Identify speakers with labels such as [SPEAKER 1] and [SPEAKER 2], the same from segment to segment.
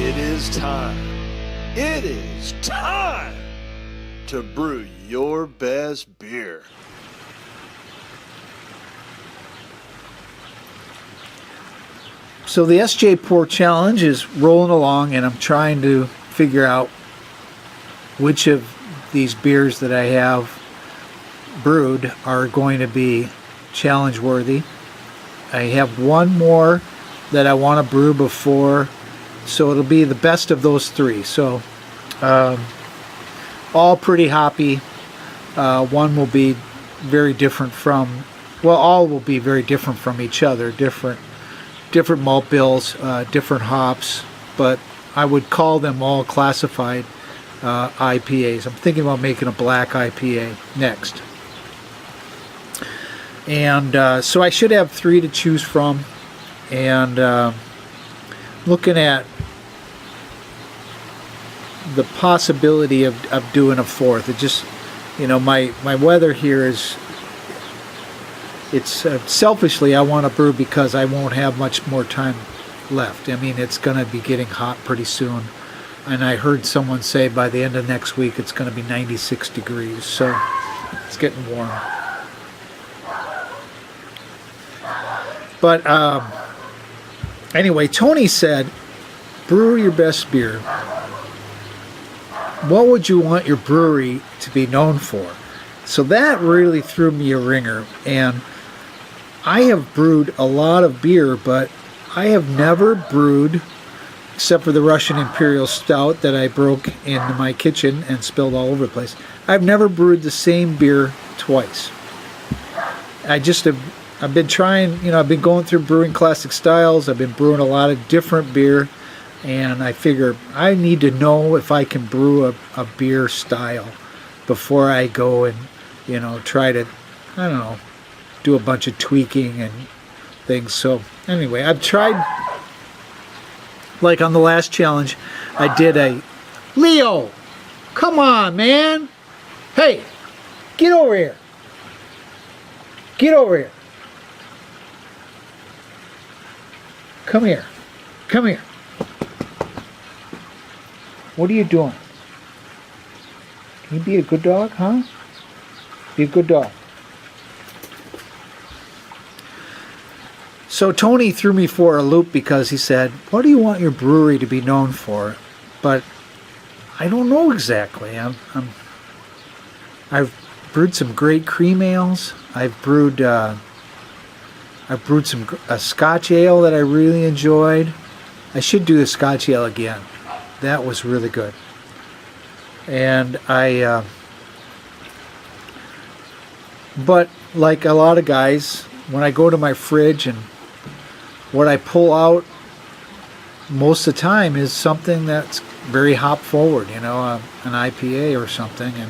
[SPEAKER 1] It is time. It is time to brew your best beer.
[SPEAKER 2] So the SJPorr challenge is rolling along, and I'm trying to figure out which of these beers that I have brewed are going to be challenge worthy. I have one more that I want to brew before, so it'll be the best of those three. So all pretty hoppy. One will be very different from, well, all will be very different from each other. Different malt bills, different hops, but I would call them all classified IPAs. I'm thinking about making a black IPA next. And so I should have three to choose from, and looking at the possibility of doing a fourth. It just, you know, my weather here is, it's selfishly I want to brew because I won't have much more time left. I mean, it's going to be getting hot pretty soon, and I heard someone say by the end of next week it's going to be 96 degrees, so it's getting warm. But anyway, Tony said, brew your best beer. What would you want your brewery to be known for? So that really threw me a ringer, and I have brewed a lot of beer, but I have never brewed, except for the Russian Imperial Stout that I broke in my kitchen and spilled all over the place. I've never brewed the same beer twice. I've been trying, you know, I've been going through brewing classic styles. I've been brewing a lot of different beer, and I figure I need to know if I can brew a beer style before I go and, you know, try to, I don't know, do a bunch of tweaking and things. So anyway, I've tried, like on the last challenge, I did a, Leo, come on, man. Hey, get over here. Get over here. Come here. Come here. What are you doing? Can you be a good dog, huh? Be a good dog. So Tony threw me for a loop because he said, what do you want your brewery to be known for? But I don't know exactly. I've brewed some great cream ales. I've brewed some Scotch ale that I really enjoyed. I should do the Scotch ale again. That was really good. And but like a lot of guys, when I go to my fridge, and what I pull out most of the time is something that's very hop forward, you know, an IPA or something. And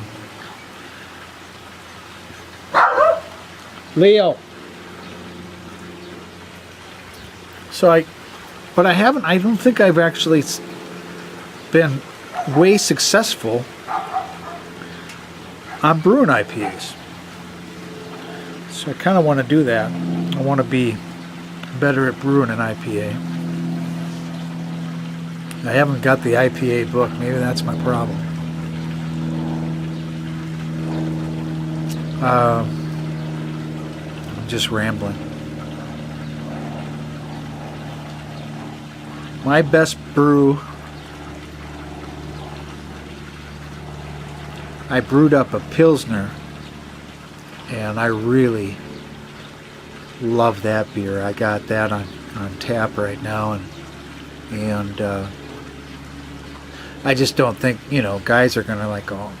[SPEAKER 2] Leo. So I don't think I've actually been way successful on brewing IPAs. So I kind of want to do that. I want to be better at brewing an IPA. I haven't got the IPA book. Maybe that's my problem. I'm just rambling. My best brew, I brewed up a Pilsner, and I really love that beer. I got that on tap right now, and I just don't think, you know, guys are gonna like, oh,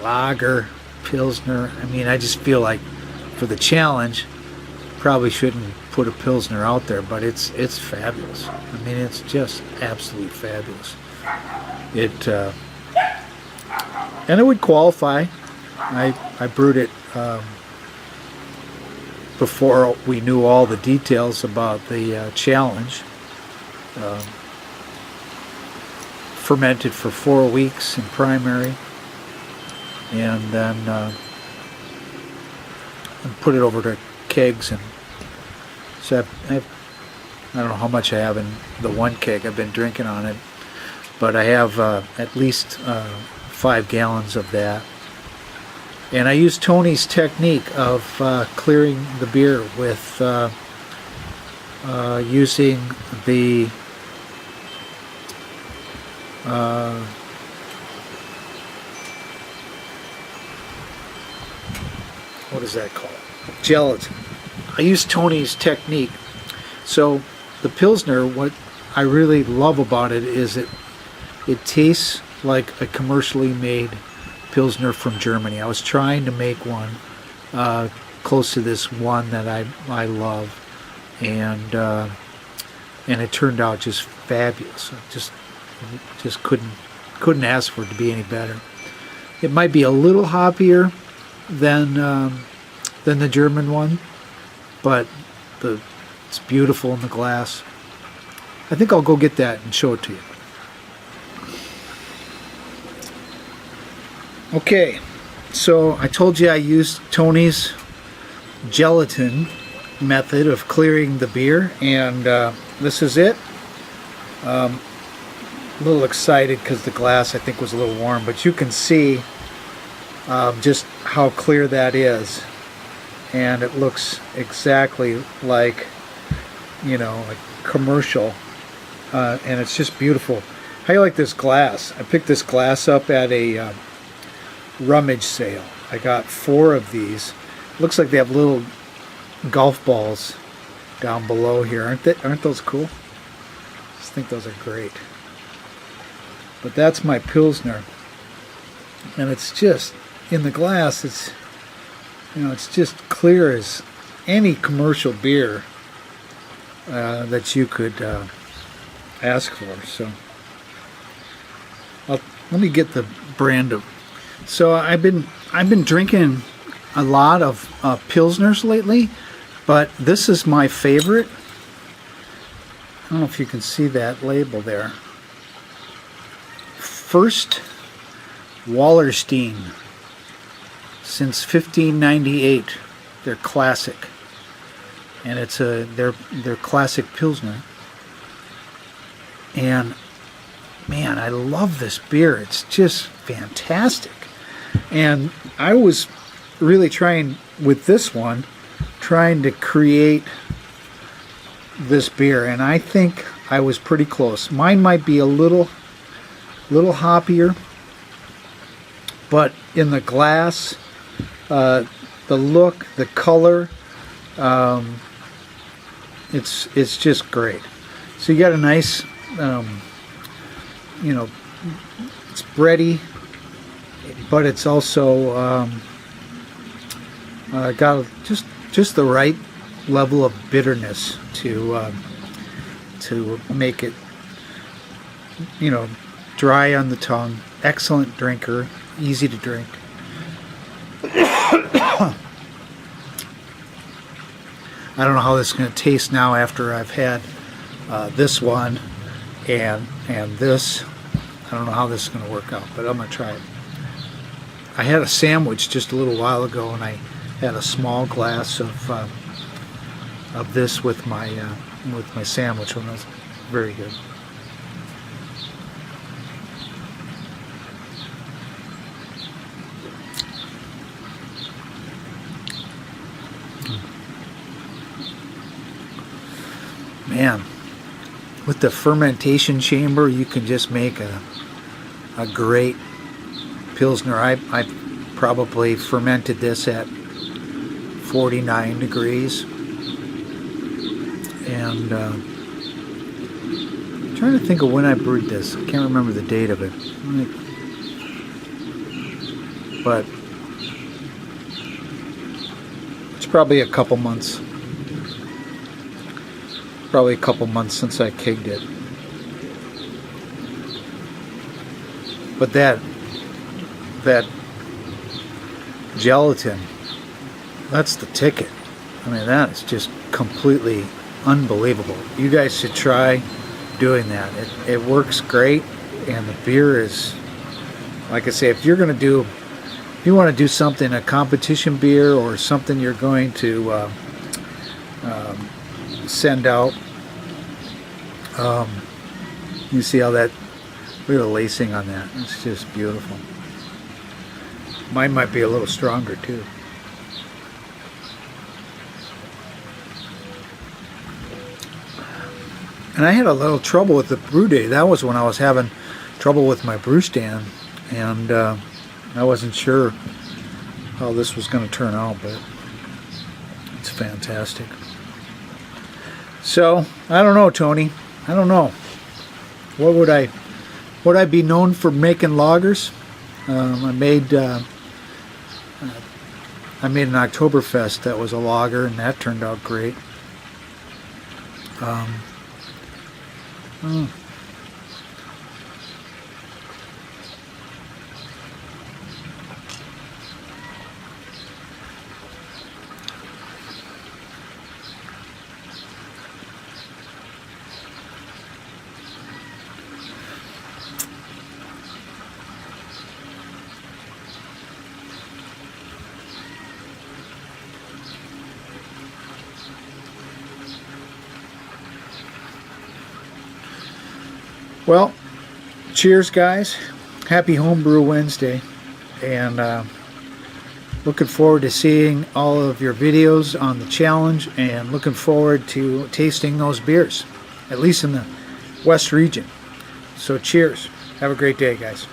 [SPEAKER 2] lager, Pilsner. I mean, I just feel like for the challenge, probably shouldn't put a Pilsner out there, but it's fabulous. I mean, it's just absolutely fabulous. And it would qualify. I brewed it before we knew all the details about the challenge. Fermented for 4 weeks in primary, and then put it over to kegs. And so I don't know how much I have in the one keg. I've been drinking on it but I have at least 5 gallons of that. And I use Tony's technique of clearing the beer with using the what is that called? Gelatin. I use Tony's technique. So the Pilsner, what I really love about it is it tastes like a commercially made Pilsner from Germany. I was trying to make one close to this one that I love, and it turned out just fabulous. Just couldn't ask for it to be any better. It might be a little hoppier than the German one, but it's beautiful in the glass. I think I'll go get that and show it to you. Okay, so I told you I used Tony's gelatin method of clearing the beer, and this is it. A little excited because the glass I think was a little warm, but you can see just how clear that is, and it looks exactly like, you know, like commercial, and it's just beautiful. How you like this glass? I picked this glass up at a rummage sale. I got 4 of these. Looks like they have little golf balls down below here. Aren't those cool? I just think those are great. But that's my Pilsner, and it's just in the glass. It's, you know, it's just clear as any commercial beer that you could ask for. So let me get the brand of. So I've been drinking a lot of Pilsners lately, but this is my favorite. I don't know if you can see that label there. First Wallerstein, since 1598. They're classic, and it's their classic Pilsner. And man, I love this beer. It's just fantastic. And I was really trying with this one, trying to create this beer, and I think I was pretty close. Mine might be a little hoppier, but in the glass, the look, the color, it's just great. So you got a nice, you know, it's bready, but it's also got just the right level of bitterness to make it, you know, dry on the tongue. Excellent drinker, easy to drink. I don't know how this is going to taste now after I've had this one and this. I don't know how this is going to work out, but I'm going to try it. I had a sandwich just a little while ago, and I had a small glass of this with my sandwich, and it was very good. Man, with the fermentation chamber, you can just make a great Pilsner. I probably fermented this at 49 degrees, and I'm trying to think of when I brewed this. I can't remember the date of it, but it's probably a couple months. Probably a couple months since I kegged it. But that gelatin, that's the ticket. I mean, that is just completely unbelievable. You guys should try doing that. It works great, and the beer is, like I say, if you want to do something, a competition beer or something you're going to send out, you see how that Look at the lacing on that. It's just beautiful. Mine might be a little stronger too. And I had a little trouble with the brew day. That was when I was having trouble with my brew stand, and I wasn't sure how this was going to turn out, but it's fantastic. So I don't know, Tony. I don't know. What would I be known for making lagers? I made an Oktoberfest that was a lager, and that turned out great. Well, cheers, guys. Happy Homebrew Wednesday, and looking forward to seeing all of your videos on the challenge, and looking forward to tasting those beers, at least in the West region. So cheers. Have a great day, guys.